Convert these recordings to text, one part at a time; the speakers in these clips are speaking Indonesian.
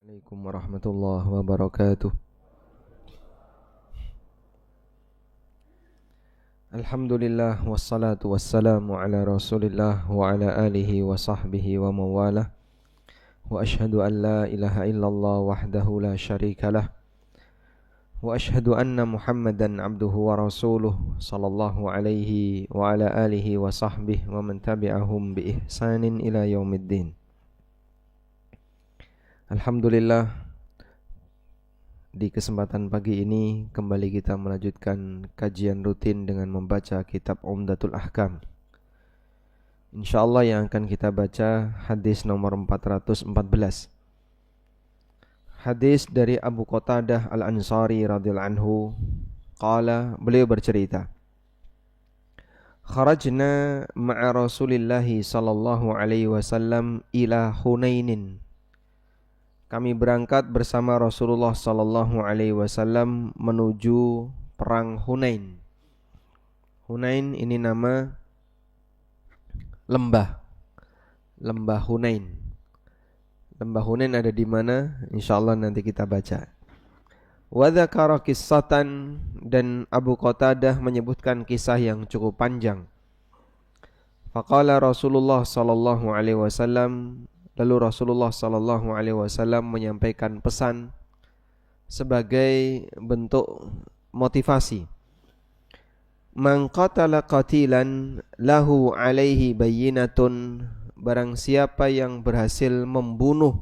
Assalamualaikum warahmatullahi wabarakatuh. Alhamdulillah wassalatu wassalamu ala Rasulillah wa ala alihi wa sahbihi wa mawalah. Wa ashhadu an la ilaha illallah wahdahu la syarikalah. Wa ashhadu anna Muhammadan abduhu wa rasuluh sallallahu alaihi wa ala alihi wa sahbihi wa man tabi'ahum bi ihsanin ila yaumiddin. Alhamdulillah, di kesempatan pagi ini kembali kita melanjutkan kajian rutin dengan membaca kitab Umdatul Ahkam. Insyaallah yang akan kita baca hadis nomor 414. Hadis dari Abu Qatadah Al-Ansari radhiyallahu anhu. Qala, beliau bercerita, kharajna ma'a Rasulillahi sallallahu alaihi wasallam ila Hunainin. Kami berangkat bersama Rasulullah sallallahu alaihi wasallam menuju perang Hunain. Hunain ini nama lembah Hunain. Lembah Hunain ada di mana? Insyaallah nanti kita baca. Wa dzakara qissatan, dan Abu Qatadah menyebutkan kisah yang cukup panjang. Faqala Rasulullah sallallahu alaihi wasallam, lalu Rasulullah sallallahu alaihi wasallam menyampaikan pesan sebagai bentuk motivasi. Man qatala qatilan lahu alaihi bayyinatun, barang siapa yang berhasil membunuh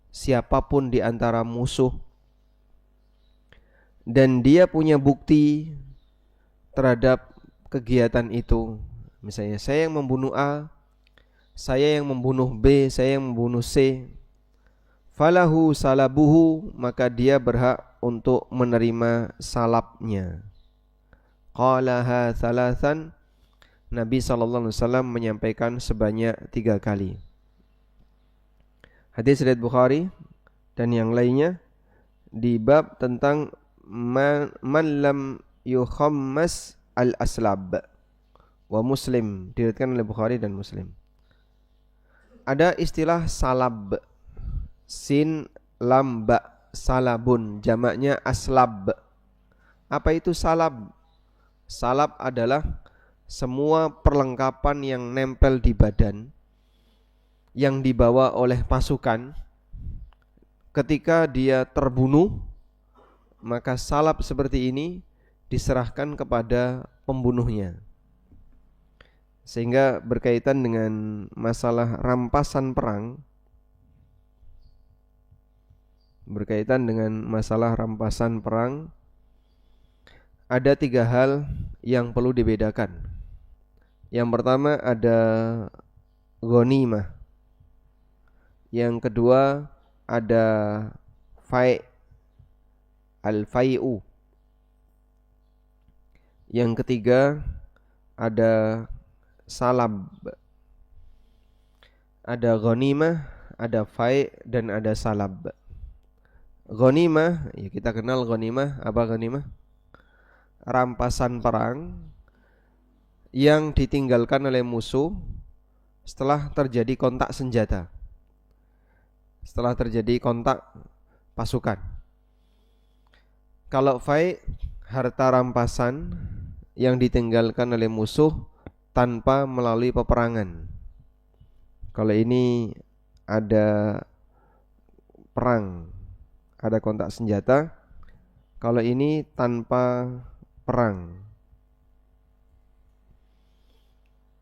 siapapun di antara musuh dan dia punya bukti terhadap kegiatan itu. Misalnya saya yang membunuh A, saya yang membunuh B, saya yang membunuh C. Falahu salabuhu, maka dia berhak untuk menerima salabnya. Qalaha thalathan, Nabi SAW menyampaikan sebanyak 3 kali. Hadis riwayat Bukhari dan yang lainnya di bab tentang man lam yukhammas al-aslab, wa Muslim, diriwayatkan oleh Bukhari dan Muslim. Ada istilah salab, sin lam ba, salabun, jamaknya aslab. Apa itu salab? Salab adalah semua perlengkapan yang nempel di badan yang dibawa oleh pasukan ketika dia terbunuh, maka salab seperti ini diserahkan kepada pembunuhnya. Sehingga berkaitan dengan masalah rampasan perang, ada 3 hal yang perlu dibedakan. Yang pertama ada ghanimah. Yang kedua ada al-fai'u. Yang ketiga ada salab. Ada ghanimah, ada fai' dan ada salab. Ghanimah, ya kita kenal ghanimah. Apa ghanimah? Rampasan perang yang ditinggalkan oleh musuh setelah terjadi kontak senjata, setelah terjadi kontak pasukan. Kalau fai', harta rampasan yang ditinggalkan oleh musuh tanpa melalui peperangan. Kalau ini ada perang, ada kontak senjata. Kalau ini tanpa perang.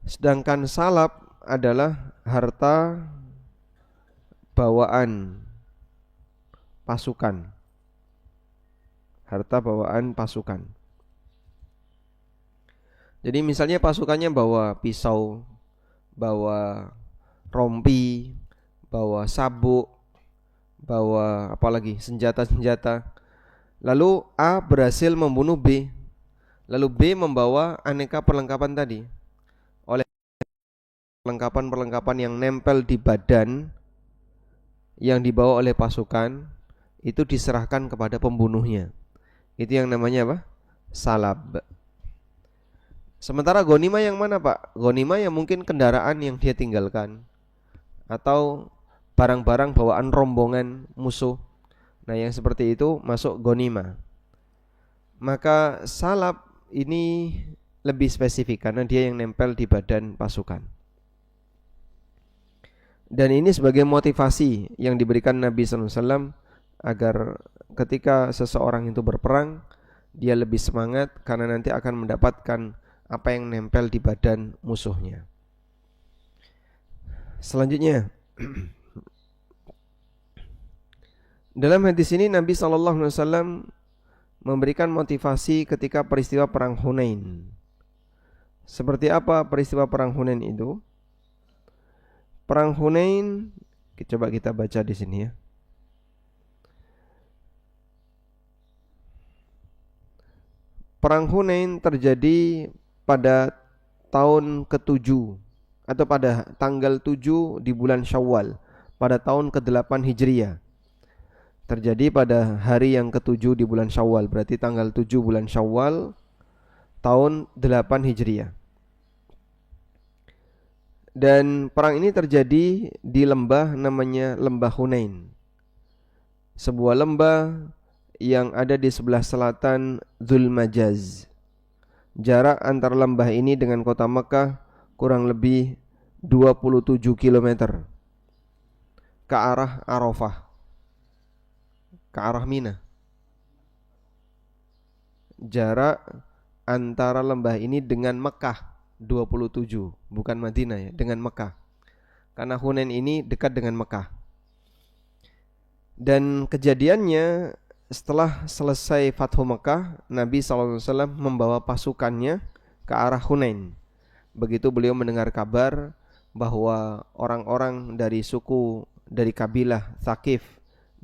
Sedangkan salab adalah harta bawaan pasukan. Harta bawaan pasukan. Jadi misalnya pasukannya bawa pisau, bawa rompi, bawa sabuk, bawa apalagi senjata-senjata. Lalu A berhasil membunuh B. Lalu B membawa aneka perlengkapan tadi. Oleh perlengkapan-perlengkapan yang nempel di badan yang dibawa oleh pasukan itu diserahkan kepada pembunuhnya. Itu yang namanya apa? Salab. Sementara ghanimah yang mana, Pak? Ghanimah yang mungkin kendaraan yang dia tinggalkan, atau barang-barang bawaan rombongan musuh. Nah, yang seperti itu masuk ghanimah. Maka salab ini lebih spesifik karena dia yang nempel di badan pasukan. Dan ini sebagai motivasi yang diberikan Nabi SAW agar ketika seseorang itu berperang, dia lebih semangat karena nanti akan mendapatkan apa yang nempel di badan musuhnya. Selanjutnya, dalam hadis ini Nabi SAW memberikan motivasi ketika peristiwa perang Hunain. Seperti apa peristiwa perang Hunain itu? Perang Hunain, coba kita baca di sini ya. Perang Hunain terjadi pada tahun ke-7 atau pada tanggal 7 di bulan Syawal pada tahun ke-8 Hijriah. Terjadi pada hari yang ke-7 di bulan Syawal, berarti tanggal 7 bulan Syawal tahun 8 Hijriah. Dan perang ini terjadi di lembah namanya Lembah Hunain. Sebuah lembah yang ada di sebelah selatan Dzulmajaz. Jarak antar lembah ini dengan kota Mekah kurang lebih 27 km ke arah Arafah, ke arah Mina. Jarak antara lembah ini dengan Mekah 27, bukan Madinah ya, dengan Mekah. Karena Hunain ini dekat dengan Mekah. Dan kejadiannya setelah selesai Fathu Mekah, Nabi SAW membawa pasukannya ke arah Hunain. Begitu beliau mendengar kabar bahwa orang-orang dari suku, dari kabilah Thaqif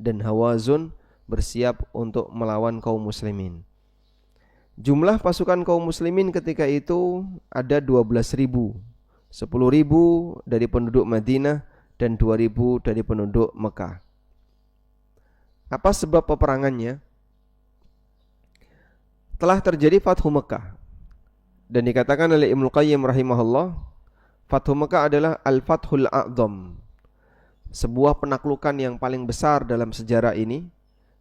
dan Hawazun bersiap untuk melawan kaum muslimin. Jumlah pasukan kaum muslimin ketika itu ada 12.000, 10.000 dari penduduk Madinah dan 2.000 dari penduduk Mekah. Apa sebab peperangannya? Telah terjadi Fathu Mekah. Dan dikatakan oleh Ibnu Qayyim rahimahullah, Fathu Mekah adalah Al-Fathul A'zam, sebuah penaklukan yang paling besar dalam sejarah ini,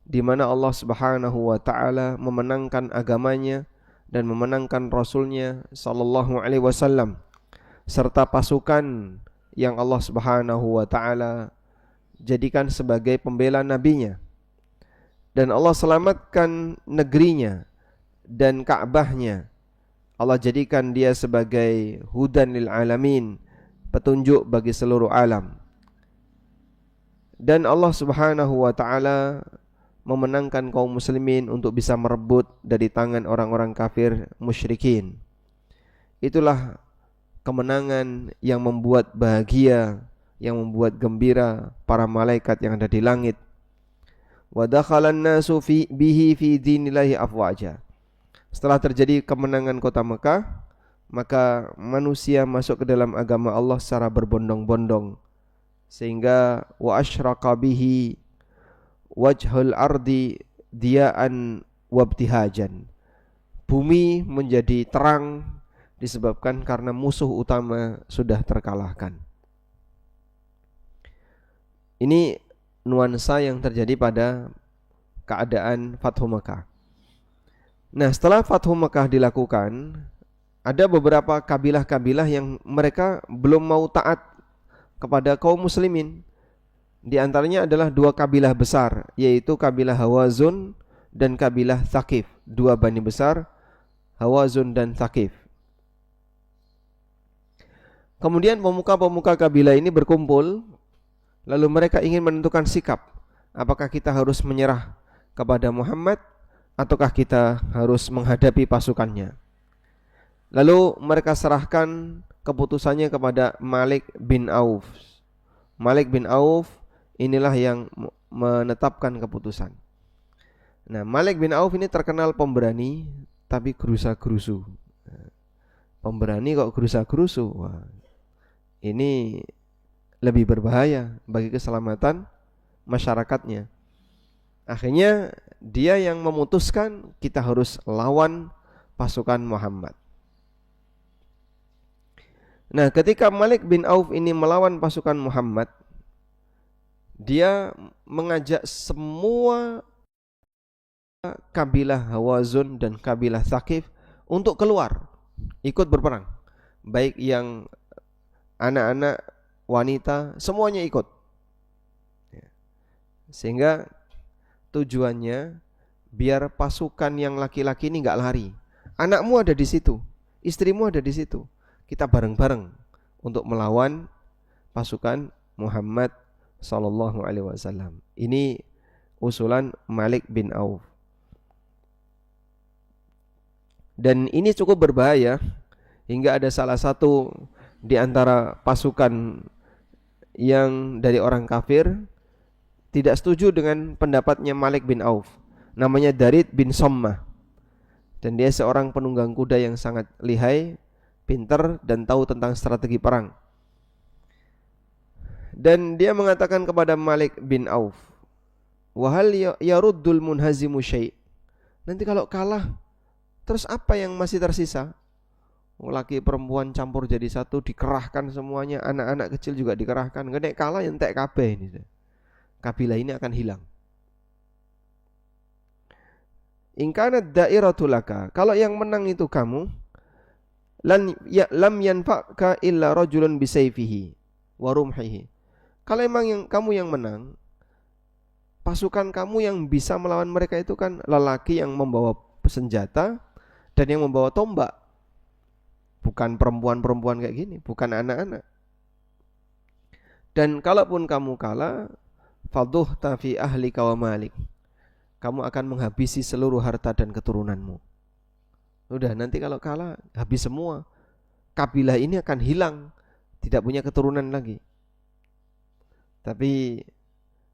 di mana Allah Subhanahu wa taala memenangkan agamanya dan memenangkan rasulnya sallallahu alaihi wasallam serta pasukan yang Allah Subhanahu wa taala jadikan sebagai pembela nabinya. Dan Allah selamatkan negerinya dan Ka'bahnya. Allah jadikan dia sebagai hudan lil alamin, petunjuk bagi seluruh alam. Dan Allah Subhanahu wa taala memenangkan kaum muslimin untuk bisa merebut dari tangan orang-orang kafir musyrikin. Itulah kemenangan yang membuat bahagia, yang membuat gembira para malaikat yang ada di langit. Wa dakhalan nasu bihi fi dinillahi afwaja. Setelah terjadi kemenangan kota Mekah, maka manusia masuk ke dalam agama Allah secara berbondong-bondong, sehingga wa asyraqa bihi wajhul ardi diya'an wabtihajan. Bumi menjadi terang disebabkan karena musuh utama sudah terkalahkan. Ini nuansa yang terjadi pada keadaan Fathu Mekah. Nah, setelah Fathu Mekah dilakukan, ada beberapa kabilah-kabilah yang mereka belum mau taat kepada kaum muslimin. Di antaranya adalah dua kabilah besar, yaitu kabilah Hawazun dan kabilah Thaqif. Dua bani besar, Hawazun dan Thaqif. Kemudian pemuka-pemuka kabilah ini berkumpul, lalu mereka ingin menentukan sikap. Apakah kita harus menyerah kepada Muhammad ataukah kita harus menghadapi pasukannya? Lalu mereka serahkan keputusannya kepada Malik bin Auf. Malik bin Auf inilah yang menetapkan keputusan. Nah, Malik bin Auf ini terkenal pemberani tapi gerusa-gerusu. Pemberani kok gerusa-gerusu. Wah, ini lebih berbahaya bagi keselamatan masyarakatnya. Akhirnya dia yang memutuskan kita harus lawan pasukan Muhammad. Nah, ketika Malik bin Auf ini melawan pasukan Muhammad, Dia mengajak semua kabilah Hawazun dan kabilah Thaqif untuk keluar ikut berperang, baik yang anak-anak, wanita, semuanya ikut. Sehingga tujuannya biar pasukan yang laki-laki ini nggak lari. Anakmu ada di situ, istrimu ada di situ. Kita bareng-bareng untuk melawan pasukan Muhammad sallallahu alaihi wasallam. Ini usulan Malik bin Auf. Dan ini cukup berbahaya hingga ada salah satu di antara pasukan yang dari orang kafir tidak setuju dengan pendapatnya Malik bin Auf. Namanya Darid bin Sommah. Dan dia seorang penunggang kuda yang sangat lihai, pintar dan tahu tentang strategi perang. Dan dia mengatakan kepada Malik bin Auf, "Wahal yaruddul munhazimu syai'?" Nanti kalau kalah, terus apa yang masih tersisa? Laki perempuan campur jadi satu, dikerahkan semuanya, anak-anak kecil juga dikerahkan. Nek kalah entek kabeh ini. Kabilah ini akan hilang. In kanat da'iratu laka, kalau yang menang itu kamu, lam yanfa'ka illa rajulun bisayfihi wa rumhihi. Kalau emang kamu yang menang, pasukan kamu yang bisa melawan mereka itu kan lelaki yang membawa senjata dan yang membawa tombak. Bukan perempuan-perempuan kayak gini, bukan anak-anak. Dan kalaupun kamu kalah, fadhuhta fi ahlika wa malik, kamu akan menghabisi seluruh harta dan keturunanmu. Udah, nanti kalau kalah habis semua. Kabilah ini akan hilang, tidak punya keturunan lagi. Tapi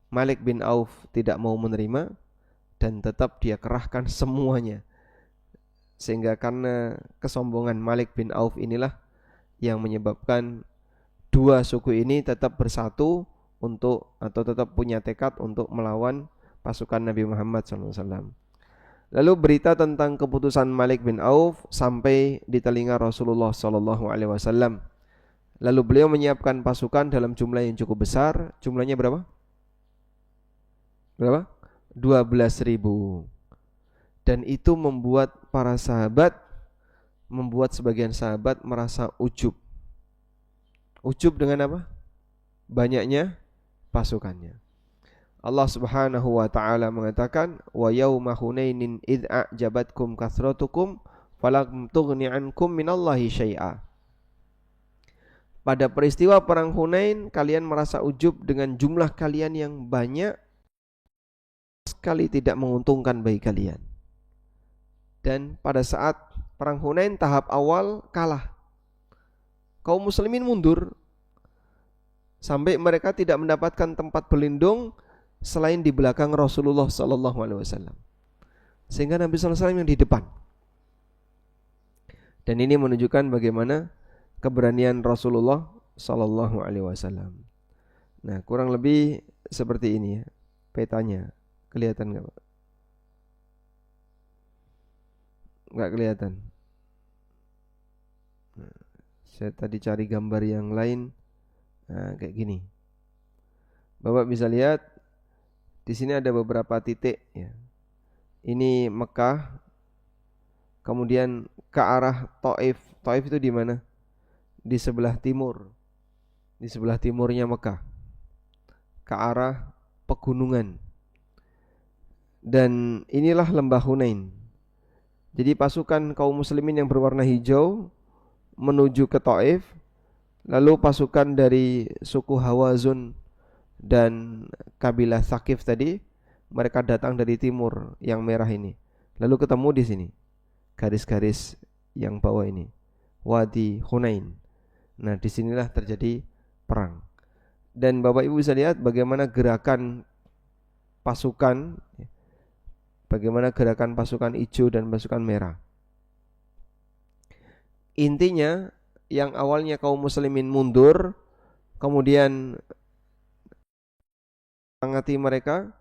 Malik bin Auf tidak mau menerima dan tetap dia kerahkan semuanya. Sehingga karena kesombongan Malik bin Auf inilah yang menyebabkan dua suku ini tetap bersatu untuk atau tetap punya tekad untuk melawan pasukan Nabi Muhammad SAW. Lalu berita tentang keputusan Malik bin Auf sampai di telinga Rasulullah SAW. Lalu beliau menyiapkan pasukan dalam jumlah yang cukup besar. Jumlahnya berapa? 12.000. Dan itu membuat sebagian sahabat merasa ujub. Ujub dengan apa? Banyaknya pasukannya. Allah Subhanahu wa taala mengatakan, "Wa yauma Hunainin id a'jabatkum kathratukum falam tughni 'ankum minallahi syai'a." Pada peristiwa perang Hunain, kalian merasa ujub dengan jumlah kalian yang banyak, sekali tidak menguntungkan bagi kalian. Dan pada saat perang Hunain tahap awal kalah, kaum muslimin mundur sampai mereka tidak mendapatkan tempat berlindung selain di belakang Rasulullah SAW. Sehingga Nabi SAW yang di depan. Dan ini menunjukkan bagaimana keberanian Rasulullah SAW. Nah, kurang lebih seperti ini ya petanya. Kelihatan nggak Pak? Nggak kelihatan. Nah, saya tadi cari gambar yang lain. Nah, kayak gini. Bapak bisa lihat di sini ada beberapa titik ya. Ini Mekah. Kemudian ke arah Taif. Taif itu di mana? Di sebelah timur. Di sebelah timurnya Mekah. Ke arah pegunungan. Dan inilah lembah Hunain. Jadi pasukan kaum muslimin yang berwarna hijau menuju ke Taif. Lalu pasukan dari suku Hawazun dan kabilah Thaqif tadi, mereka datang dari timur yang merah ini. Lalu ketemu di sini, garis-garis yang bawah ini, Wadi Hunain. Nah, disinilah terjadi perang. Dan Bapak Ibu bisa lihat bagaimana gerakan pasukan hijau dan pasukan merah. Intinya yang awalnya kaum muslimin mundur, kemudian mengangati mereka,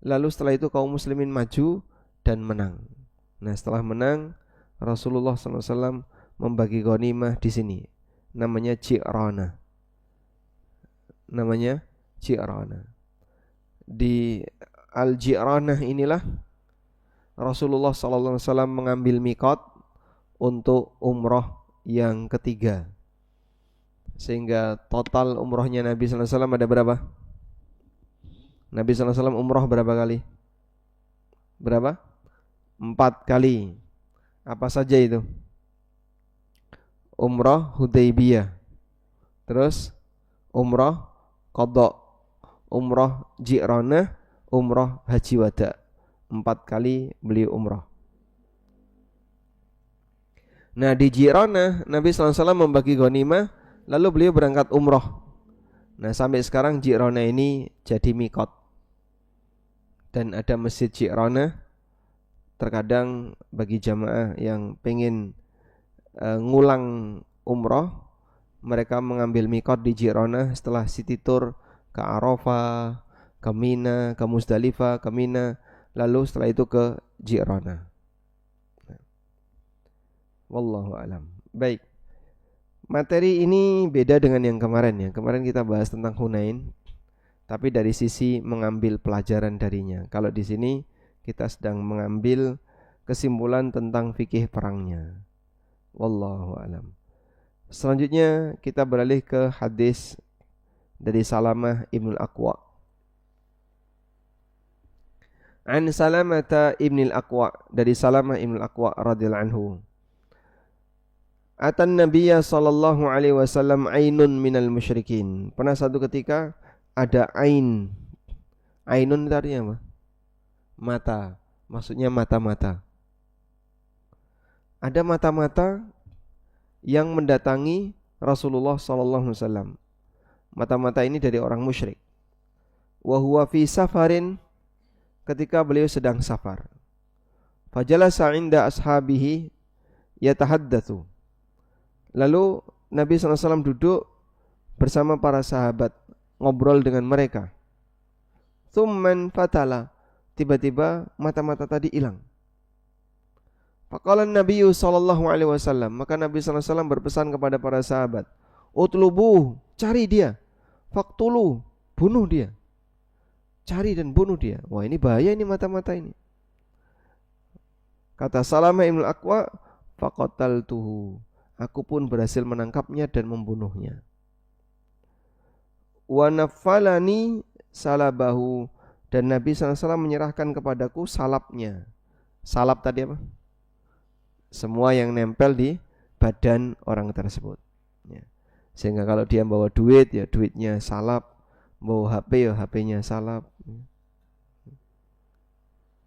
lalu setelah itu kaum muslimin maju dan menang. Nah, setelah menang, Rasulullah SAW membagi ghanimah di sini, namanya Ji'rana. di Al-Ji'ranah inilah Rasulullah SAW mengambil mikot untuk umroh yang ketiga. Sehingga total umrohnya Nabi SAW ada berapa? Nabi SAW umroh berapa kali? Berapa? 4 kali. Apa saja itu? Umroh Hudaybiyah, terus umroh Qadha, umroh Ji'ranah, umroh Haji Wada. 4 kali beliau umroh. Nah di Ji'ranah Nabi SAW membagi ghanimah, lalu beliau berangkat umroh. Nah sampai sekarang Ji'ranah ini jadi mikot. Dan ada masjid Ji'ranah. Terkadang bagi jamaah yang pengen ngulang umroh, mereka mengambil mikot di Ji'ranah setelah city tour ke Arafah, ke Mina, ke Muzdalifah, ke Mina, lalu setelah itu ke Ji'ranah. Wallahu alam. Baik. Materi ini beda dengan yang kemarin ya. Kemarin kita bahas tentang Hunain, tapi dari sisi mengambil pelajaran darinya. Kalau di sini kita sedang mengambil kesimpulan tentang fikih perangnya. Wallahu alam. Selanjutnya kita beralih ke hadis dari Salamah Ibnul Aqwa. An Salamata Ibnul Aqwa, dari Salamah Ibnul Aqwa radhiyallahu anhu. Atan Nabiyya sallallahu alaihi wasallam ainun minal musyrikin. Pernah satu ketika ada ain. Ainun itu artinya apa? Mata. Maksudnya mata-mata. Ada mata-mata yang mendatangi Rasulullah sallallahu alaihi wasallam. Mata-mata ini dari orang musyrik. Wa huwa fi safarin, ketika beliau sedang safar. Fajalasa 'inda ashabihi yatahaddatsu. Lalu Nabi SAW duduk bersama para sahabat, ngobrol dengan mereka. Tsumman fatala, tiba-tiba mata-mata tadi hilang. Faqala Nabi sallallahu alaihi wasallam, maka Nabi SAW berpesan kepada para sahabat, utlubu, cari dia. Faqtulu, bunuh dia. Cari dan bunuh dia. Wah, ini bahaya ini mata-mata ini. Kata Salamah Ibnul Aqwa, faqataltuhu, aku pun berhasil menangkapnya dan membunuhnya. Wa nafalani salabahu, dan Nabi SAW menyerahkan kepadaku salapnya. Salap tadi apa? Semua yang nempel di badan orang tersebut ya. Sehingga kalau dia bawa duit, ya duitnya salap. Bawa HP, ya HP-nya salap.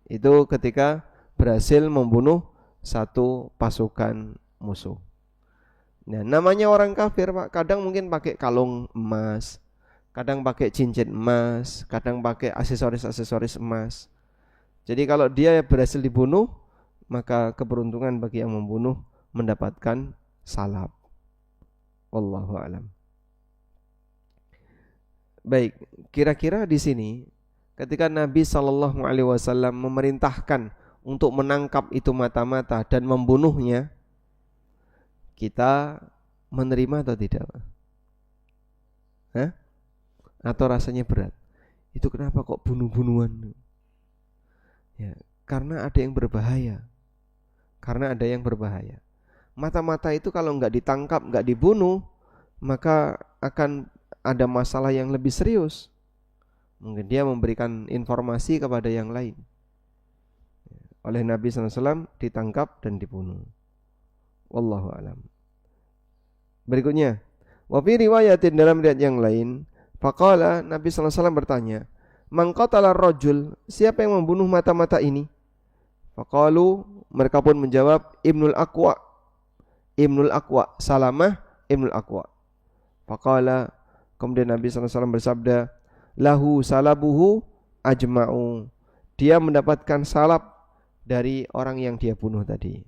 Itu ketika berhasil membunuh satu pasukan musuh. Nah, namanya orang kafir, Pak, kadang mungkin pakai kalung emas, kadang pakai cincin emas, kadang pakai aksesoris-aksesoris emas. Jadi kalau dia berhasil dibunuh, maka keberuntungan bagi yang membunuh mendapatkan salab. Wallahu alam. Baik, kira-kira di sini ketika Nabi sallallahu alaihi wasallam memerintahkan untuk menangkap itu mata-mata dan membunuhnya, kita menerima atau tidak? Hah? Atau rasanya berat? Itu kenapa kok bunuh-bunuhan? Ya, karena ada yang berbahaya. Karena ada yang berbahaya. Mata-mata itu kalau enggak ditangkap, enggak dibunuh, maka akan ada masalah yang lebih serius. Mungkin dia memberikan informasi kepada yang lain. Oleh Nabi SAW ditangkap dan dibunuh. Wallahu alam. Berikutnya, wa fi riwayatin, dalam riwayat yang lain, faqala, Nabi SAW bertanya, man qatala rajul, siapa yang membunuh mata-mata ini? Faqalu, mereka pun menjawab, Ibnul Aqwa. Ibnul Aqwa, Salamah Ibnul Aqwa. Faqala, kemudian Nabi SAW bersabda, lahu salabuhu ajma'u, dia mendapatkan salab dari orang yang dia bunuh tadi.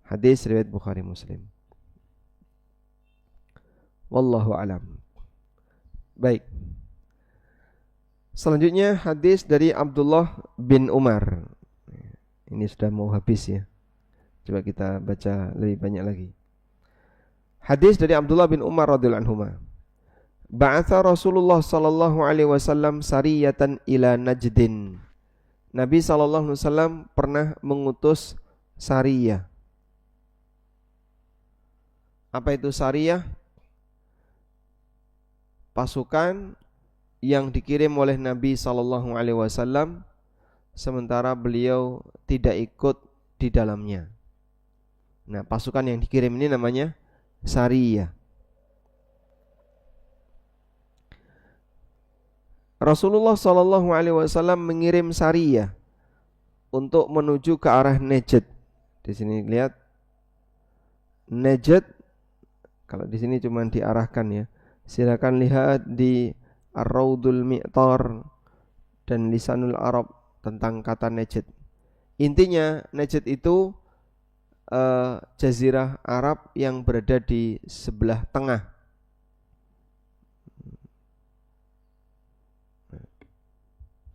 Hadis riwayat Bukhari Muslim. Wallahu alam. Baik. Selanjutnya hadis dari Abdullah bin Umar. Ini sudah mau habis ya. Coba kita baca lebih banyak lagi. Hadis dari Abdullah bin Umar radhiyallahu anhuma. Ba'atha Rasulullah sallallahu alaihi wasallam sariyatan ila Najdin. Nabi sallallahu alaihi wasallam pernah mengutus sariyah. Apa itu sariyah? Pasukan yang dikirim oleh Nabi sallallahu alaihi wasallam sementara beliau tidak ikut di dalamnya. Nah, pasukan yang dikirim ini namanya sariyah. Rasulullah sallallahu alaihi wasallam mengirim sariyah untuk menuju ke arah Najd. Di sini lihat Najd, kalau di sini cuma diarahkan ya. Silakan lihat di Ar-Raudul Mi'tar dan Lisanul Arab tentang kata Najd. Intinya Najd itu jazirah Arab yang berada di sebelah tengah.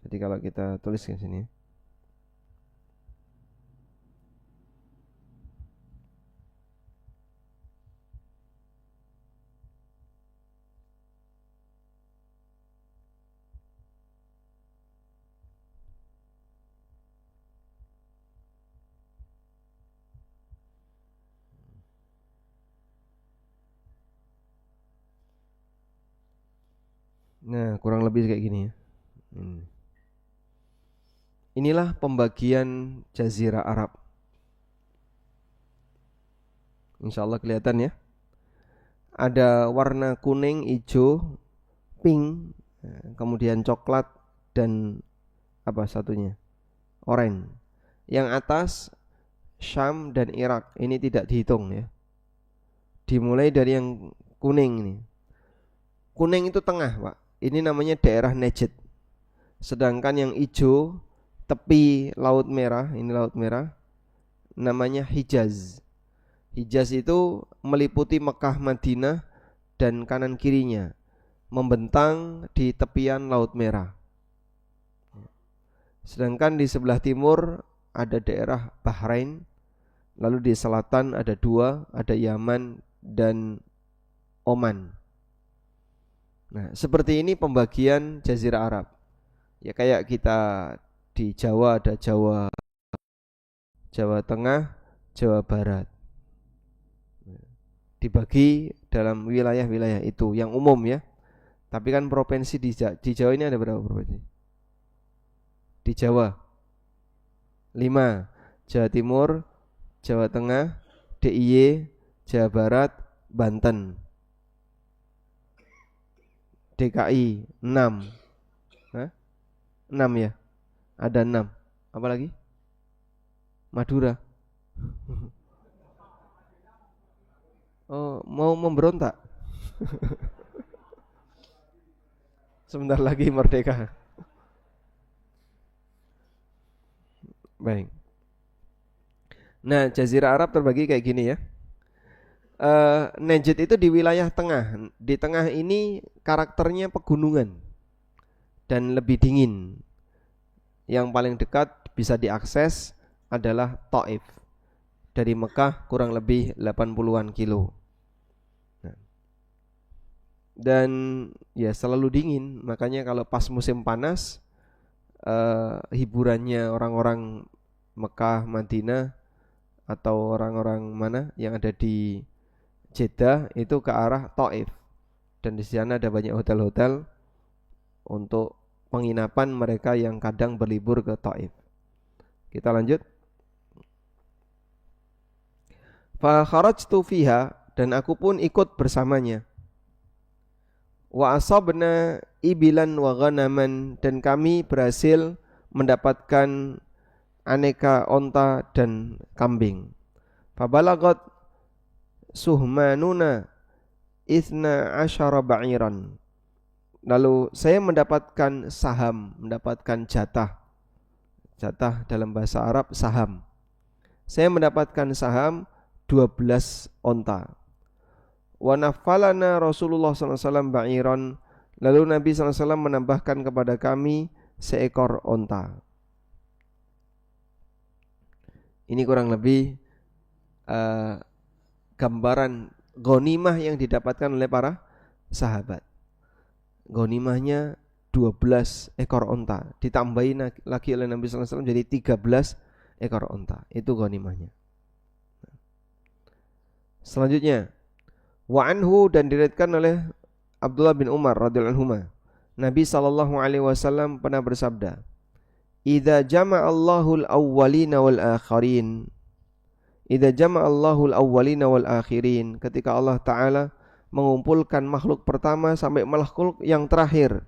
Jadi kalau kita tulis di sini. Nah, kurang lebih kayak gini ya. Inilah pembagian jazirah Arab. Insya Allah kelihatan ya. Ada warna kuning, hijau, pink, kemudian coklat dan apa satunya? Oranye. Yang atas Syam dan Irak. Ini tidak dihitung ya. Dimulai dari yang kuning ini. Kuning itu tengah, Pak. Ini namanya daerah Najd. Sedangkan yang hijau tepi Laut Merah, ini Laut Merah, namanya Hijaz. Hijaz itu meliputi Mekah, Madinah dan kanan kirinya, membentang di tepian Laut Merah. Sedangkan di sebelah timur ada daerah Bahrain, lalu di selatan ada dua, ada Yaman dan Oman. Nah, seperti ini pembagian jazirah Arab. Ya kayak kita di Jawa ada Jawa Tengah, Jawa Barat. Dibagi dalam wilayah-wilayah itu yang umum ya. Tapi kan provinsi di Jawa ini ada berapa provinsi? Di Jawa 5, Jawa Timur, Jawa Tengah, DIY, Jawa Barat, Banten. DKI 6. Hah? 6 ya? Ada 6. Apa lagi? Madura. Oh, mau memberontak. Sebentar lagi merdeka. Baik. Nah, jazirah Arab terbagi kayak gini ya. Najd itu di wilayah tengah. Di tengah ini karakternya pegunungan dan lebih dingin. Yang paling dekat bisa diakses adalah Taif. Dari Mekah kurang lebih 80-an kilo. Dan ya selalu dingin. Makanya kalau pas musim panas, hiburannya orang-orang Mekah, Madinah atau orang-orang mana yang ada di Jeddah itu ke arah Taif. Dan di sana ada banyak hotel-hotel untuk penginapan mereka yang kadang berlibur ke Taif. Kita lanjut. Fa kharajtu fiha, dan aku pun ikut bersamanya. Wa asabna ibilan wa ghanaman, dan kami berhasil mendapatkan aneka onta dan kambing. Fa balagat suhmanuna ithna asyara ba'iran. Lalu saya mendapatkan saham, mendapatkan jatah. Jatah dalam bahasa Arab saham. Saya mendapatkan saham 12 onta. Wa nafalana Rasulullah SAW ba'iran. Lalu Nabi SAW menambahkan kepada kami seekor onta. Ini kurang lebih gambaran ghanimah yang didapatkan oleh para sahabat. ghanimahnya 12 ekor onta, ditambahin lagi oleh Nabi sallallahu alaihi wasallam jadi 13 ekor onta. Itu ghanimahnya. Selanjutnya, wa anhu, dan diriwayatkan oleh Abdullah bin Umar radhiyallahu anhu, Nabi sallallahu alaihi wasallam pernah bersabda, "Idza jama'allahu al-awwalina wal akhirin." Idza jama'allahu al-awwalina wal akhirin, ketika Allah taala mengumpulkan makhluk pertama sampai makhluk yang terakhir.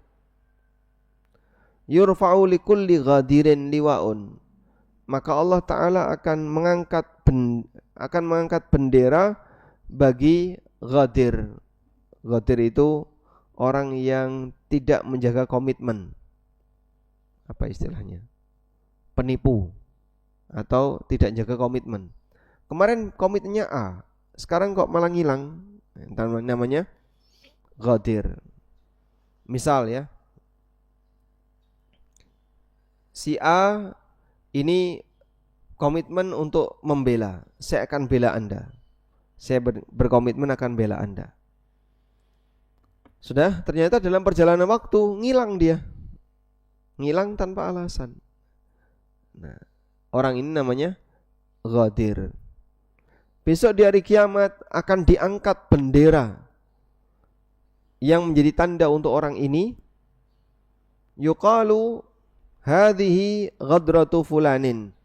Yurfa'u likulli ghadirin liwa'un, maka Allah taala akan mengangkat bendera bagi ghadir. Ghadir itu orang yang tidak menjaga komitmen. Apa istilahnya? Penipu atau tidak jaga komitmen. Kemarin komitmennya A, sekarang kok malah ngilang. Namanya ghadir. Misal ya, si A ini komitmen untuk membela, saya akan bela Anda. Saya berkomitmen akan bela Anda. Sudah, ternyata dalam perjalanan waktu ngilang dia. Ngilang tanpa alasan. Nah, orang ini namanya ghadir. Besok di hari kiamat akan diangkat bendera yang menjadi tanda untuk orang ini. Yuqalu hadhihi ghadratu fulanin.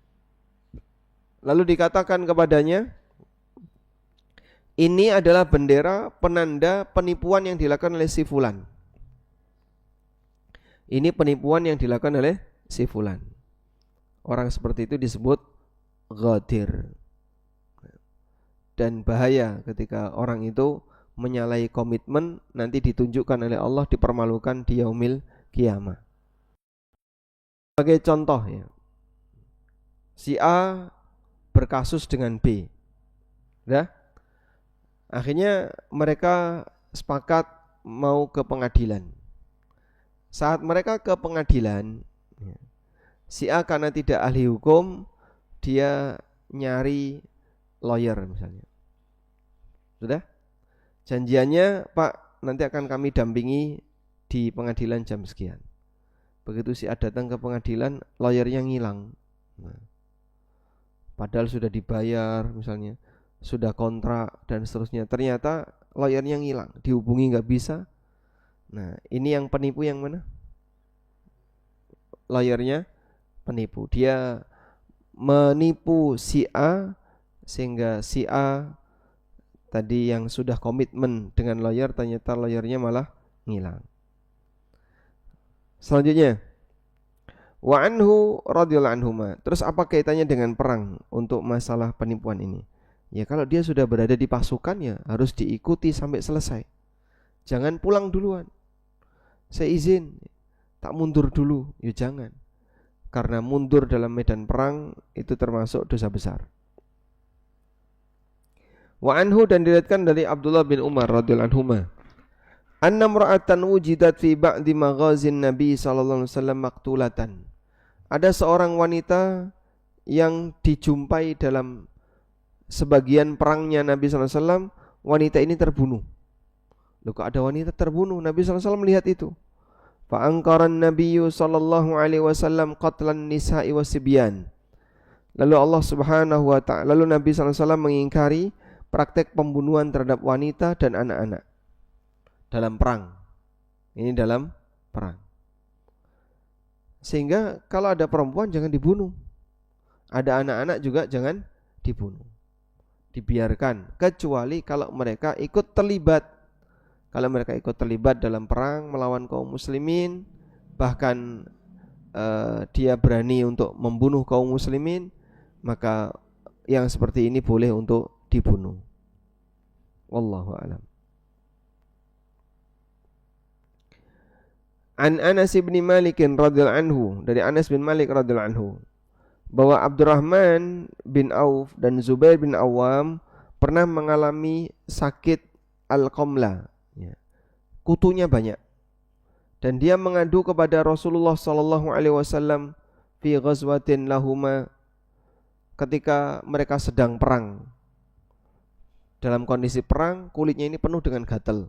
Lalu dikatakan kepadanya, ini adalah bendera penanda penipuan yang dilakukan oleh si fulan. Ini penipuan yang dilakukan oleh si fulan. Orang seperti itu disebut ghadir. Dan bahaya ketika orang itu menyalahi komitmen, nanti ditunjukkan oleh Allah, dipermalukan di yaumil qiyamah. Sebagai contoh ya, si A berkasus dengan B. Udah? Akhirnya mereka sepakat mau ke pengadilan. Saat mereka ke pengadilan, si A karena tidak ahli hukum, dia nyari lawyer misalnya. Sudah? Janjiannya, Pak, nanti akan kami dampingi di pengadilan jam sekian. Begitu si A datang ke pengadilan, lawyernya ngilang. Padahal sudah dibayar misalnya, sudah kontrak dan seterusnya. Ternyata lawyernya ngilang, dihubungi nggak bisa. Nah, ini yang penipu yang mana? Lawyernya penipu. Dia menipu si A sehingga si A tadi yang sudah komitmen dengan lawyer, ternyata lawyernya malah ngilang. Selanjutnya, wa anhu radhiyallahu anhuma. Terus apa kaitannya dengan perang untuk masalah penipuan ini? Ya kalau dia sudah berada di pasukan ya harus diikuti sampai selesai. Jangan pulang duluan. Saya izin, tak mundur dulu. Ya jangan. Karena mundur dalam medan perang itu termasuk dosa besar. Wa anhu, dan diriwayatkan dari Abdullah bin Umar radhiyallahu anhuma, anna imra'atan wujidat fi ba'di maghazin Nabi sallallahu alaihi wasallam maqtulatan. Ada seorang wanita yang dijumpai dalam sebagian perangnya Nabi sallallahu alaihi wasallam, wanita ini terbunuh. Loh, kok ada wanita terbunuh? Nabi sallallahu alaihi wasallam melihat itu. Fa ankaran Nabiyyu sallallahu alaihi wasallam qatlan nisa'i wasibyan. Lalu Allah Subhanahu wa taala, lalu Nabi sallallahu alaihi wasallam mengingkari praktek pembunuhan terhadap wanita dan anak-anak dalam perang. Ini dalam perang. Sehingga kalau ada perempuan jangan dibunuh, ada anak-anak juga jangan dibunuh, dibiarkan, kecuali kalau mereka ikut terlibat. Kalau mereka ikut terlibat dalam perang melawan kaum muslimin, bahkan dia berani untuk membunuh kaum muslimin, maka yang seperti ini boleh untuk dibunuh. Wallahu a'lam. An Anas bin Malik radhiyallahu anhu, dari Anas bin Malik radhiyallahu anhu, bahwa Abdurrahman bin Auf dan Zubair bin Awam pernah mengalami sakit al-qamla, ya, kutunya banyak, dan dia mengadu kepada Rasulullah sallallahu alaihi wasallam fi ghazwatin lahuma, ketika mereka sedang perang. Dalam kondisi perang, kulitnya ini penuh dengan gatal.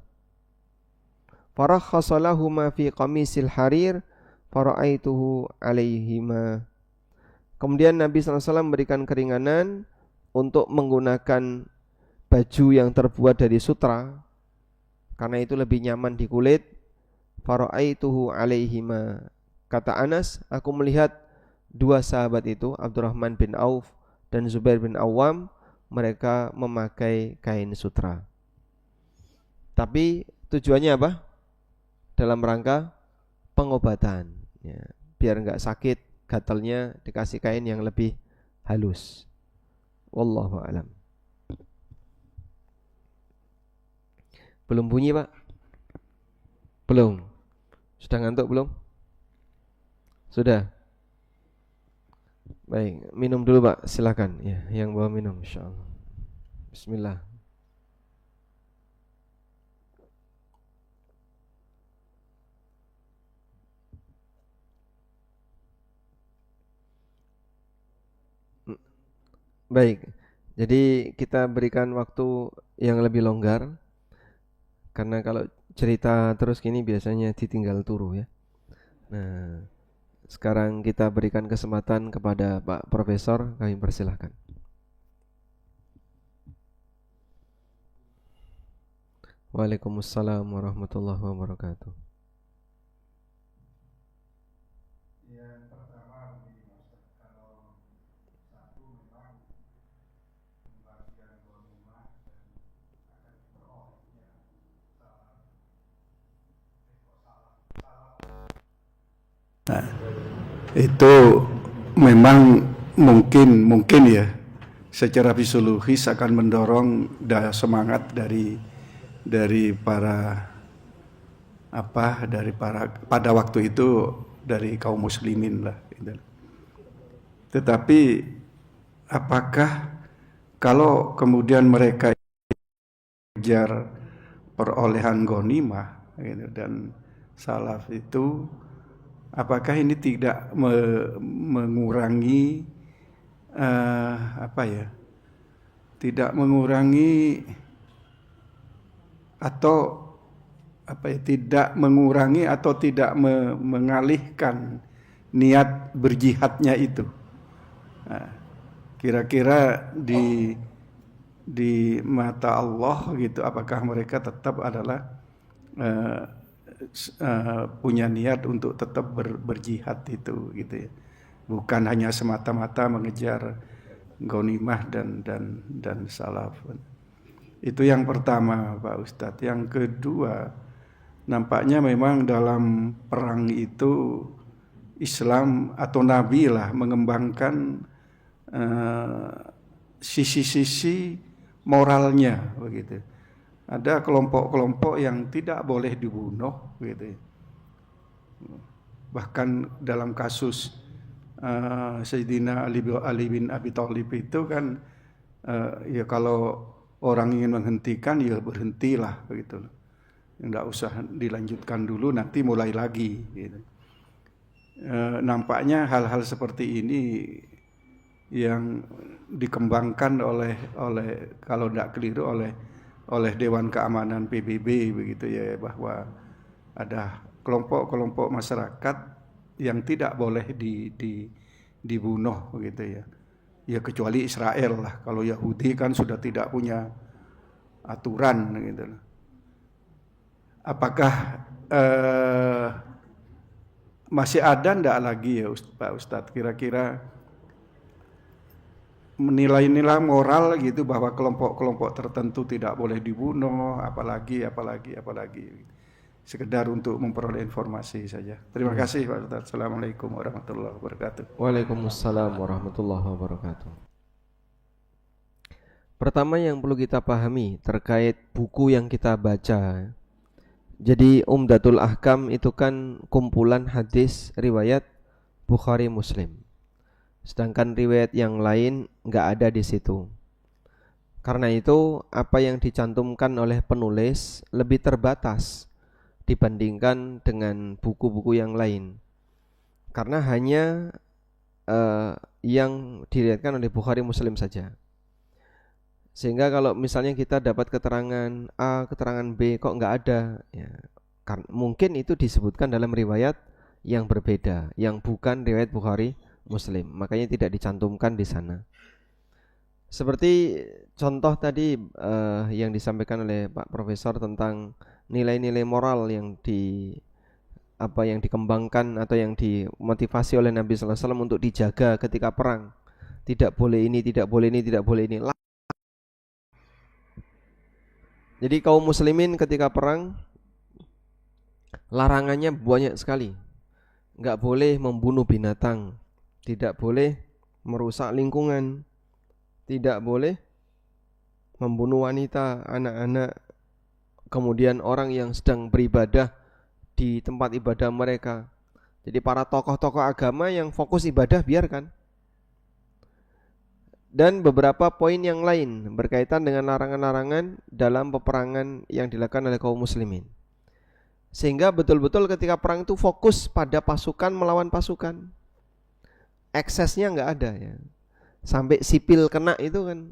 farakhasa lahuma fi qamisil harir fara'aituhu alaihima. Kemudian Nabi SAW memberikan keringanan untuk menggunakan baju yang terbuat dari sutra karena itu lebih nyaman di kulit. Fara'aituhu alaihima. Kata Anas, aku melihat dua sahabat itu, Abdurrahman bin Auf dan Zubair bin Awam, mereka memakai kain sutra. Tapi tujuannya apa? Dalam rangka pengobatan ya, biar enggak sakit gatalnya, dikasih kain yang lebih halus. Wallahu alam. Belum bunyi, Pak? Belum. Sudah ngantuk belum? Sudah. Baik, minum dulu, Pak. Silakan. Ya, yang bawa minum insyaallah. Bismillah. Baik. Jadi kita berikan waktu yang lebih longgar karena kalau cerita terus gini biasanya ditinggal turu ya. Nah, sekarang kita berikan kesempatan kepada Pak Profesor, kami persilahkan. Waalaikumsalam warahmatullahi wabarakatuh. Nah, itu memang mungkin ya secara fisiologis akan mendorong daya semangat dari para pada waktu itu dari kaum muslimin lah gitu. Tetapi apakah kalau kemudian mereka kejar perolehan ghanimah gitu, dan salaf itu, apakah ini tidak mengurangi tidak mengurangi atau tidak mengurangi atau tidak mengalihkan niat berjihadnya itu? Nah, kira-kira di mata Allah gitu, apakah mereka tetap adalah punya niat untuk tetap berjihad itu gitu ya, bukan hanya semata-mata mengejar ghanimah dan salaf. Itu yang pertama, Pak Ustadz. Yang kedua, nampaknya memang dalam perang itu Islam atau Nabi lah mengembangkan sisi-sisi moralnya begitu. Ada kelompok-kelompok yang tidak boleh dibunuh gitu. Bahkan dalam kasus Sayyidina Ali bin Abi Thalib itu kan ya kalau orang ingin menghentikan ya berhentilah begitu. Enggak usah dilanjutkan dulu, nanti mulai lagi gitu. Nampaknya hal-hal seperti ini yang dikembangkan oleh kalau tidak keliru oleh Dewan Keamanan PBB begitu ya, bahwa ada kelompok-kelompok masyarakat yang tidak boleh dibunuh begitu ya. Ya kecuali Israel lah. Kalau Yahudi kan sudah tidak punya aturan gitu. Apakah masih ada ndak lagi ya Pak Ustadz kira-kira menilai-nilai moral gitu bahwa kelompok-kelompok tertentu tidak boleh dibunuh, apalagi sekedar untuk memperoleh informasi saja. Terima kasih Pak Ustadz. Assalamualaikum warahmatullahi wabarakatuh. Waalaikumsalam warahmatullahi wabarakatuh. Pertama yang perlu kita pahami terkait buku yang kita baca. Jadi Umdatul Ahkam itu kan kumpulan hadis riwayat Bukhari Muslim. Sedangkan riwayat yang lain nggak ada di situ. Karena itu apa yang dicantumkan oleh penulis lebih terbatas dibandingkan dengan buku-buku yang lain. Karena hanya yang diriwayatkan oleh Bukhari Muslim saja. Sehingga kalau misalnya kita dapat keterangan A, keterangan B kok nggak ada ya. Mungkin itu disebutkan dalam riwayat yang berbeda, yang bukan riwayat Bukhari Muslim, makanya tidak dicantumkan di sana. Seperti contoh tadi yang disampaikan oleh Pak Profesor tentang nilai-nilai moral yang dikembangkan atau yang dimotivasi oleh Nabi sallallahu alaihi wasallam untuk dijaga ketika perang. Tidak boleh ini, tidak boleh ini, tidak boleh ini. Jadi kaum muslimin ketika perang larangannya banyak sekali. Enggak boleh membunuh binatang, tidak boleh merusak lingkungan, tidak boleh membunuh wanita, anak-anak, kemudian orang yang sedang beribadah di tempat ibadah mereka. Jadi para tokoh-tokoh agama yang fokus ibadah biarkan. Dan beberapa poin yang lain berkaitan dengan larangan-larangan dalam peperangan yang dilakukan oleh kaum muslimin. Sehingga betul-betul ketika perang itu fokus pada pasukan melawan pasukan. Eksesnya enggak ada ya. Sampai sipil kena itu kan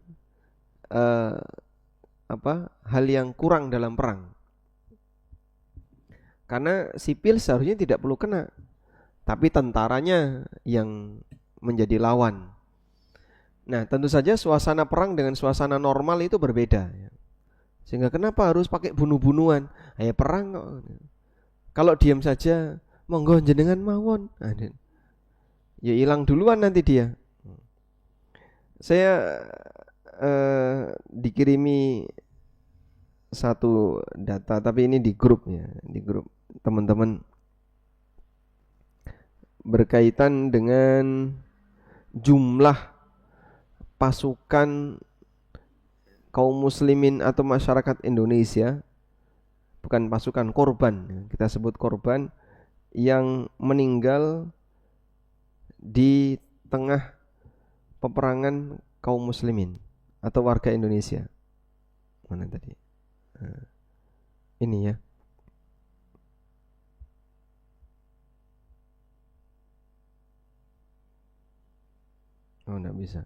hal yang kurang dalam perang. Karena sipil seharusnya tidak perlu kena, tapi tentaranya yang menjadi lawan. Nah, tentu saja suasana perang dengan suasana normal itu berbeda ya. Sehingga kenapa harus pakai bunuh-bunuhan? Ya perang kok. Kalau diam saja, monggo jenengan mawon. Ya hilang duluan nanti dia. Saya dikirimi satu data, tapi ini di grup ya, di grup teman-teman, berkaitan dengan jumlah pasukan kaum muslimin atau masyarakat Indonesia, bukan pasukan, korban, kita sebut korban yang meninggal di tengah peperangan kaum muslimin atau warga Indonesia. Mana tadi? Ini ya. Oh, enggak bisa.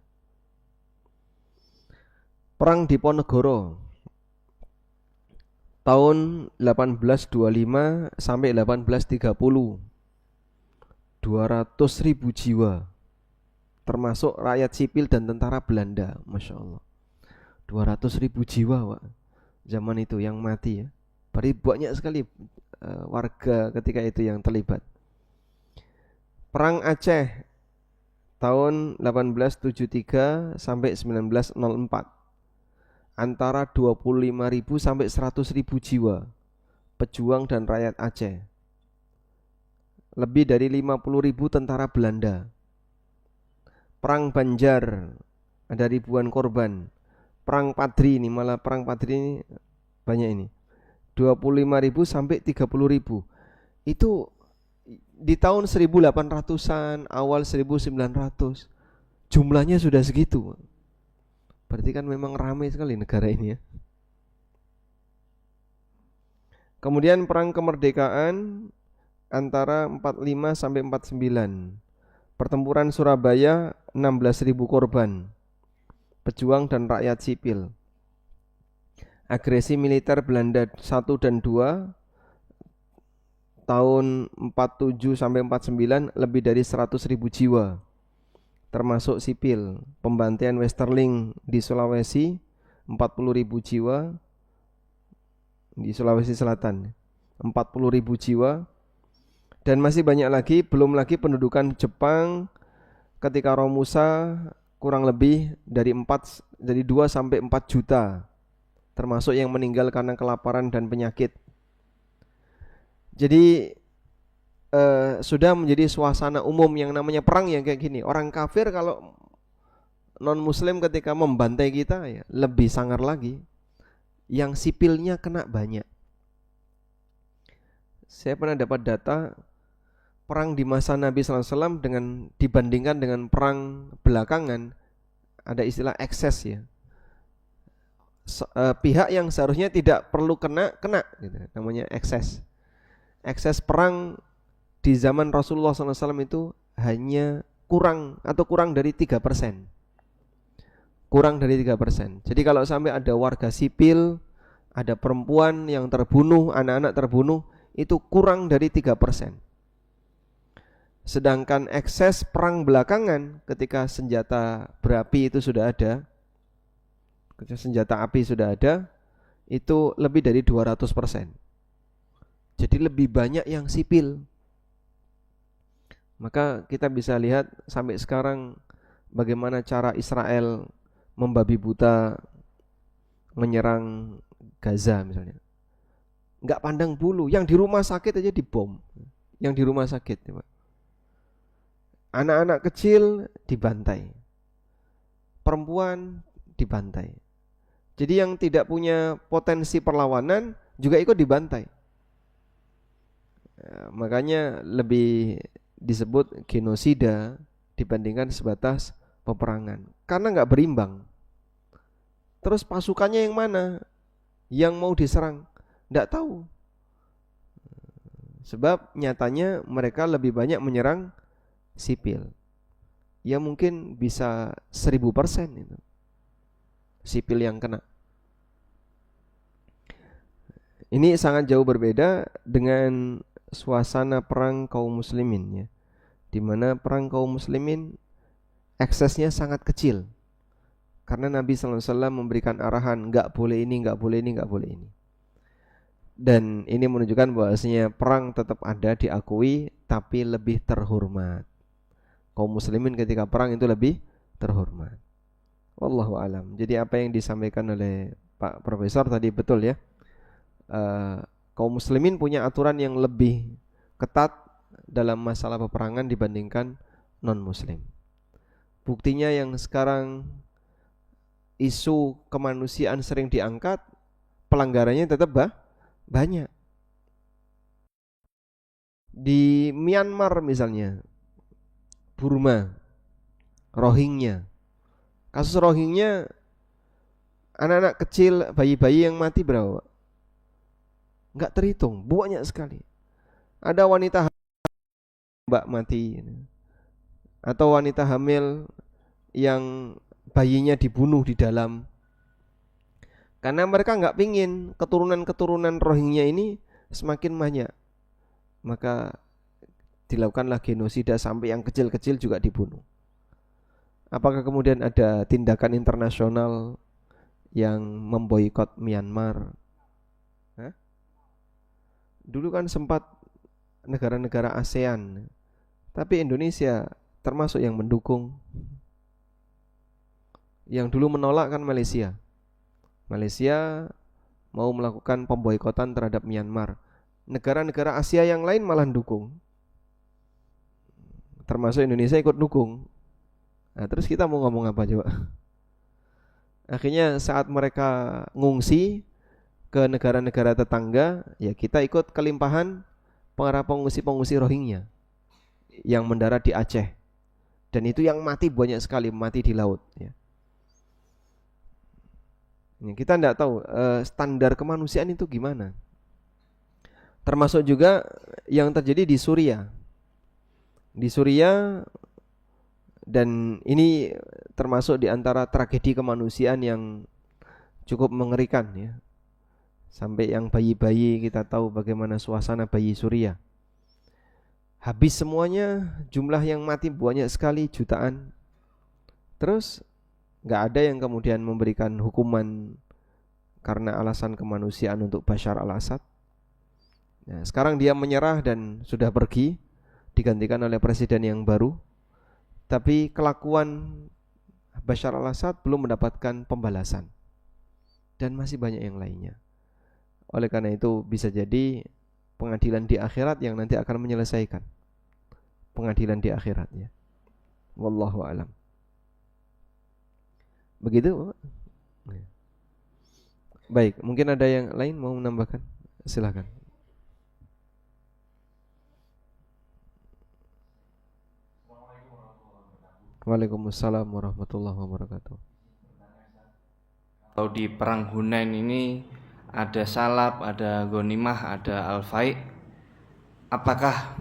Perang Diponegoro tahun 1825 sampai 1830, 200.000 jiwa, termasuk rakyat sipil dan tentara Belanda. Masya Allah, 200.000 jiwa Pak, zaman itu yang mati ya. Berarti banyak sekali warga ketika itu yang terlibat. Perang Aceh tahun 1873 sampai 1904, antara 25.000 sampai 100.000 jiwa pejuang dan rakyat Aceh. Lebih dari 50.000 tentara Belanda. Perang Banjar ada ribuan korban. Perang Padri ini, malah perang Padri ini banyak ini, 25.000 sampai 30.000. Itu di tahun 1800-an, awal 1900, jumlahnya sudah segitu. Berarti kan memang ramai sekali negara ini ya. Kemudian perang kemerdekaan antara 45 sampai 49. Pertempuran Surabaya 16.000 korban, pejuang dan rakyat sipil. Agresi militer Belanda 1 dan 2 tahun 47 sampai 49, lebih dari 100.000 jiwa, termasuk sipil. Pembantaian Westerling di Sulawesi 40.000 jiwa, di Sulawesi Selatan 40.000 jiwa. Dan masih banyak lagi, belum lagi pendudukan Jepang ketika Romusa kurang lebih dari 2 sampai 4 juta, termasuk yang meninggal karena kelaparan dan penyakit. Jadi sudah menjadi suasana umum yang namanya perang yang kayak gini. Orang kafir kalau non muslim ketika membantai kita ya lebih sangar lagi. Yang sipilnya kena banyak. Saya pernah dapat data perang di masa Nabi sallallahu alaihi wasallam dibandingkan dengan perang belakangan, ada istilah ekses ya. Pihak yang seharusnya tidak perlu kena gitu, namanya ekses. Ekses perang di zaman Rasulullah SAW itu hanya kurang dari 3%. Kurang dari 3%. Jadi kalau sampai ada warga sipil, ada perempuan yang terbunuh, anak-anak terbunuh, itu kurang dari 3%. Sedangkan ekses perang belakangan ketika senjata berapi itu sudah ada, ketika senjata api sudah ada, itu lebih dari 200%. Jadi lebih banyak yang sipil. Maka kita bisa lihat sampai sekarang bagaimana cara Israel membabi buta menyerang Gaza misalnya. Nggak pandang bulu, yang di rumah sakit aja dibom. Yang di rumah sakit, Pak. Anak-anak kecil dibantai. Perempuan dibantai. Jadi yang tidak punya potensi perlawanan juga ikut dibantai. Makanya lebih disebut genosida dibandingkan sebatas peperangan. Karena nggak berimbang. Terus pasukannya yang mana? Yang mau diserang? Nggak tahu. Sebab nyatanya mereka lebih banyak menyerang sipil. Ya mungkin bisa 1000% itu. Sipil yang kena. Ini sangat jauh berbeda dengan suasana perang kaum muslimin ya. Di mana perang kaum muslimin eksesnya sangat kecil. Karena Nabi SAW memberikan arahan nggak boleh ini, nggak boleh ini, nggak boleh ini. Dan ini menunjukkan bahwasanya perang tetap ada, diakui, tapi lebih terhormat. Kaum muslimin ketika perang itu lebih terhormat. Wallahu alam. Jadi apa yang disampaikan oleh Pak Profesor tadi betul ya. Kaum muslimin punya aturan yang lebih ketat dalam masalah peperangan dibandingkan non-muslim. Buktinya yang sekarang isu kemanusiaan sering diangkat, pelanggarannya tetap banyak. Di Myanmar misalnya, Burma, Rohingya. Kasus Rohingya, anak-anak kecil, bayi-bayi yang mati berapa? Enggak terhitung, banyak sekali. Ada wanita mbak mati, atau wanita hamil yang bayinya dibunuh di dalam. Karena mereka enggak pingin keturunan-keturunan Rohingya ini semakin banyak. Maka dilakukanlah genosida sampai yang kecil-kecil juga dibunuh. Apakah kemudian ada tindakan internasional yang memboikot Myanmar? Hah? Dulu kan sempat negara-negara ASEAN, tapi Indonesia termasuk yang mendukung. Yang dulu menolak kan Malaysia. Malaysia mau melakukan pemboikotan terhadap Myanmar. Negara-negara Asia yang lain malah dukung. Termasuk Indonesia ikut dukung. Nah, terus kita mau ngomong apa coba? Akhirnya saat mereka ngungsi ke negara-negara tetangga, ya kita ikut kelimpahan para pengungsi-pengungsi Rohingya yang mendarat di Aceh. Dan itu yang mati banyak sekali, mati di laut ya. Kita tidak tahu standar kemanusiaan itu gimana. Termasuk juga yang terjadi di Suriah. Di Suriah, dan ini termasuk di antara tragedi kemanusiaan yang cukup mengerikan ya. Sampai yang bayi-bayi, kita tahu bagaimana suasana bayi Suriah. Habis semuanya, jumlah yang mati banyak sekali, jutaan. Terus gak ada yang kemudian memberikan hukuman karena alasan kemanusiaan untuk Bashar al-Assad. Nah, sekarang dia menyerah dan sudah pergi, digantikan oleh presiden yang baru. Tapi kelakuan Bashar al-Assad belum mendapatkan pembalasan. Dan masih banyak yang lainnya. Oleh karena itu bisa jadi pengadilan di akhirat yang nanti akan menyelesaikan. Pengadilan di akhirat ya. Wallahu a'lam. Begitu Bapak? Baik, mungkin ada yang lain mau menambahkan? Silakan. Waalaikumsalam warahmatullahi wabarakatuh. Kalau di perang Hunain ini ada salab, ada ghanimah, ada al-fai. Apakah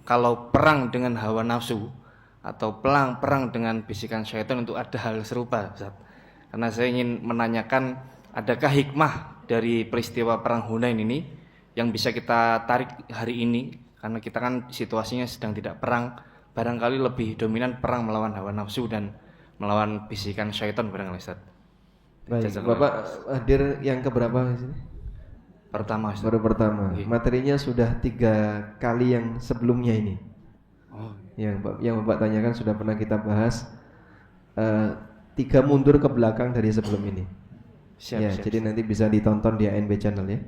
kalau perang dengan hawa nafsu atau perang dengan bisikan syaitan itu ada hal serupa, Ustaz? Karena saya ingin menanyakan, adakah hikmah dari peristiwa perang Hunain ini yang bisa kita tarik hari ini, karena kita kan situasinya sedang tidak perang, barangkali lebih dominan perang melawan hawa nafsu dan melawan bisikan syaitan barangkali Ustaz. Baik, Jazakallah. Bapak hadir yang keberapa di sini? Pertama Ustaz. Baru pertama. Iya. Materinya sudah 3 kali yang sebelumnya ini. Oh, Yang Bapak tanyakan sudah pernah kita bahas 3 mundur ke belakang dari sebelum ini. siap, Ya, siap. jadi nanti bisa ditonton di ANB channel ya.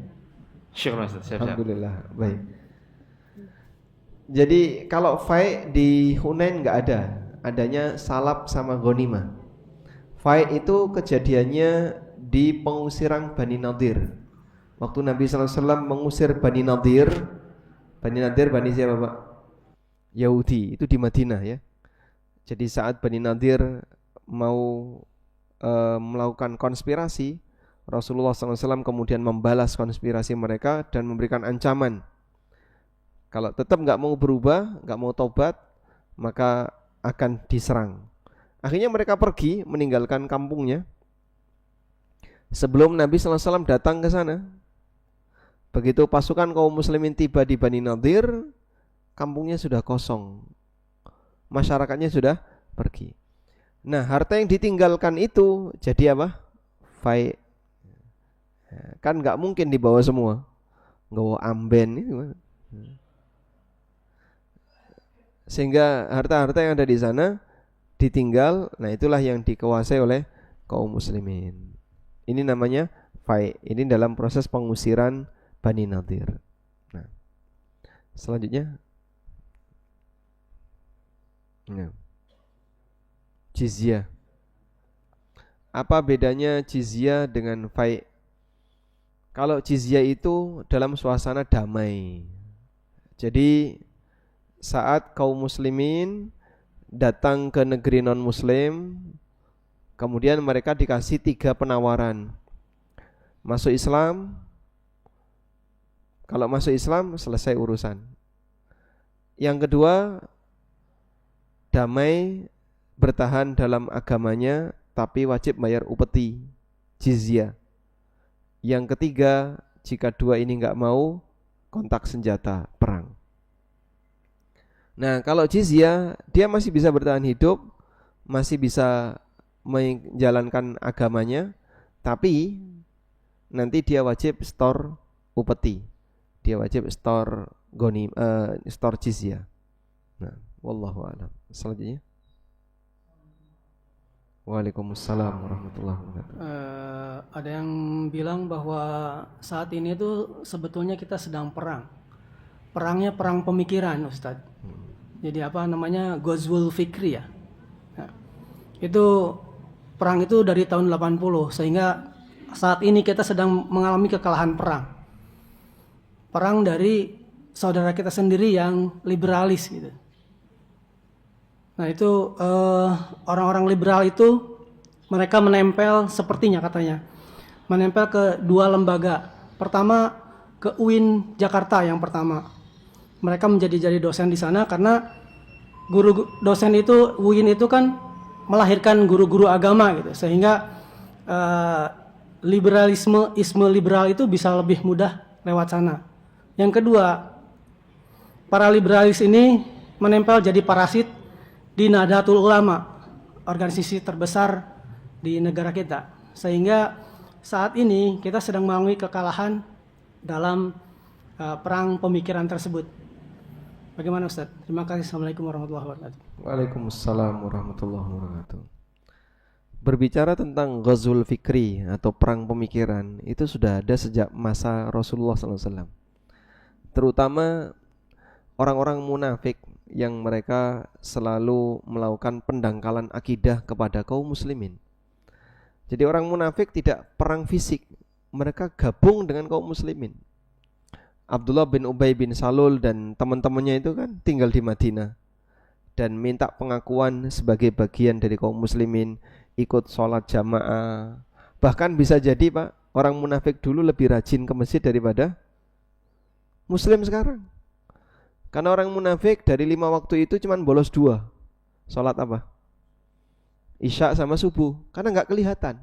Syukur Ustaz, siap. Alhamdulillah, baik. Jadi kalau fight di Hunain nggak ada, adanya salab sama ghanimah. Fight itu kejadiannya di pengusiran Bani Nadir. Waktu Nabi SAW mengusir Bani Nadir, Bani siapa Pak? Yahudi, itu di Madinah ya. Jadi saat Bani Nadir mau melakukan konspirasi, Rasulullah SAW kemudian membalas konspirasi mereka dan memberikan ancaman. Kalau tetap nggak mau berubah, nggak mau tobat, maka akan diserang. Akhirnya mereka pergi meninggalkan kampungnya. Sebelum Nabi SAW datang ke sana, begitu pasukan kaum muslimin tiba di Bani Nadir, kampungnya sudah kosong, masyarakatnya sudah pergi. Nah, harta yang ditinggalkan itu jadi apa? Fight. Kan nggak mungkin dibawa semua, nggak amben itu. Sehingga harta-harta yang ada di sana ditinggal. Nah, itulah yang dikuasai oleh kaum muslimin. Ini namanya fight. Ini dalam proses pengusiran Bani Nadir. Nah, selanjutnya, nah, jizyah. Apa bedanya jizyah dengan fight? Kalau jizyah itu dalam suasana damai. Jadi saat kaum muslimin datang ke negeri non muslim, kemudian mereka dikasih 3 penawaran. Masuk Islam, kalau masuk Islam selesai urusan. Yang kedua, damai, bertahan dalam agamanya, tapi wajib bayar upeti, jizyah. Yang ketiga, jika 2 ini enggak mau, kontak senjata, perang. Nah, kalau jizyah, dia masih bisa bertahan hidup, masih bisa menjalankan agamanya, tapi nanti dia wajib store upeti, dia wajib store store jizyah. Nah, wallahu a'lam. Selanjutnya. Waalaikumsalam warahmatullahi wabarakatuh. Ada yang bilang bahwa saat ini tuh sebetulnya kita sedang perang. Perangnya perang pemikiran, Ustadz. Jadi apa namanya, Ghazwul Fikri ya. Nah, itu perang itu dari tahun 80, sehingga saat ini kita sedang mengalami kekalahan perang. Perang dari saudara kita sendiri yang liberalis gitu. Nah itu orang-orang liberal itu mereka menempel, sepertinya katanya menempel ke 2 lembaga. Pertama ke UIN Jakarta yang pertama. Mereka menjadi dosen di sana karena guru dosen itu UIN itu kan melahirkan guru-guru agama gitu, sehingga isme liberal itu bisa lebih mudah lewat sana. Yang kedua, para liberalis ini menempel jadi parasit di Nahdlatul Ulama, organisasi terbesar di negara kita. Sehingga saat ini kita sedang mengalami kekalahan dalam perang pemikiran tersebut. Bagaimana Ustaz? Terima kasih. Assalamualaikum warahmatullahi wabarakatuh. Waalaikumsalam warahmatullahi wabarakatuh. Berbicara tentang Ghazwul Fikri atau perang pemikiran, itu sudah ada sejak masa Rasulullah SAW. Terutama orang-orang munafik yang mereka selalu melakukan pendangkalan akidah kepada kaum muslimin. Jadi orang munafik tidak perang fisik, mereka gabung dengan kaum muslimin. Abdullah bin Ubay bin Salul dan teman-temannya itu kan tinggal di Madinah dan minta pengakuan sebagai bagian dari kaum muslimin, ikut sholat jamaah. Bahkan bisa jadi Pak, orang munafik dulu lebih rajin ke masjid daripada muslim sekarang. Karena orang munafik dari 5 waktu itu cuma bolos 2. Sholat apa? Isya sama subuh, karena gak kelihatan.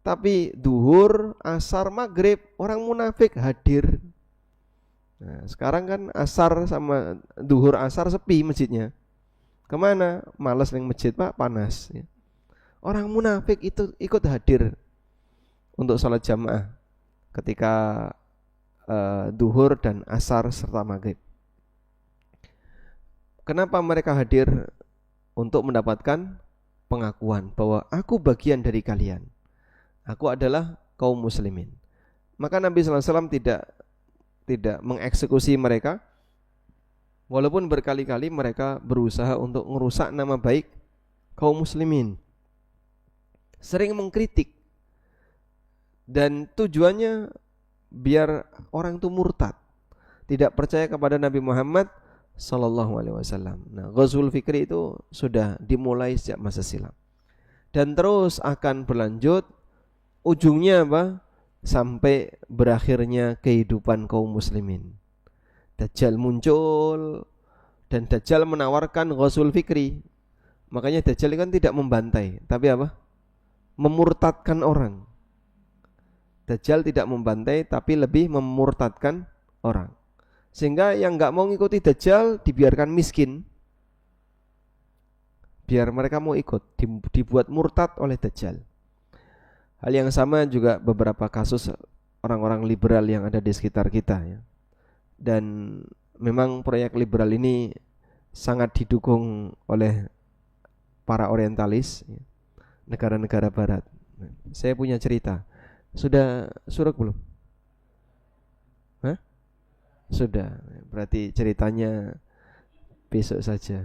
Tapi duhur, asar, maghrib, orang munafik hadir Nah, sekarang kan asar sama duhur asar sepi masjidnya. Kemana? Males neng masjid Pak, panas. Ya. Orang munafik itu ikut hadir untuk sholat jamaah ketika duhur dan asar serta maghrib. Kenapa mereka hadir? Untuk mendapatkan pengakuan bahwa aku bagian dari kalian. Aku adalah kaum muslimin. Maka Nabi SAW tidak mengeksekusi mereka, walaupun berkali-kali mereka berusaha untuk merusak nama baik kaum muslimin. Sering mengkritik. Dan tujuannya biar orang itu murtad, tidak percaya kepada Nabi Muhammad Sallallahu Alaihi Wasallam. Nah, Ghazwul Fikri itu sudah dimulai sejak masa silam dan terus akan berlanjut. Ujungnya apa? Sampai berakhirnya kehidupan kaum muslimin. Dajjal muncul dan Dajjal menawarkan Ghazwul Fikri. Makanya Dajjal kan tidak membantai, tapi apa? Memurtadkan orang. Dajjal tidak membantai, tapi lebih memurtadkan orang. Sehingga yang nggak mau ngikuti Dajjal dibiarkan miskin, biar mereka mau ikut, dibuat murtad oleh Dajjal. Hal yang sama juga beberapa kasus orang-orang liberal yang ada di sekitar kita ya. Dan memang proyek liberal ini sangat didukung oleh para orientalis ya, negara-negara barat. Saya punya cerita. Sudah suruk belum? Hah? Sudah, berarti ceritanya besok saja.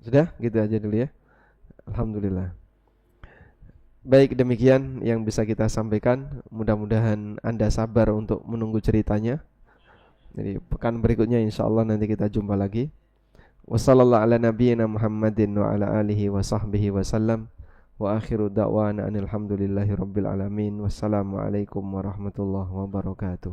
Sudah, gitu aja dulu ya. Alhamdulillah. Baik, demikian yang bisa kita sampaikan. Mudah-mudahan Anda sabar untuk menunggu ceritanya. Jadi pekan berikutnya insyaallah nanti kita jumpa lagi. Wassallallahu ala nabiyyina Muhammadin wa ala alihi wa sahbihi wasallam. Wa akhiru da'wana anil hamdulillahi rabbil alamin. Wassalamualaikum warahmatullahi wabarakatuh.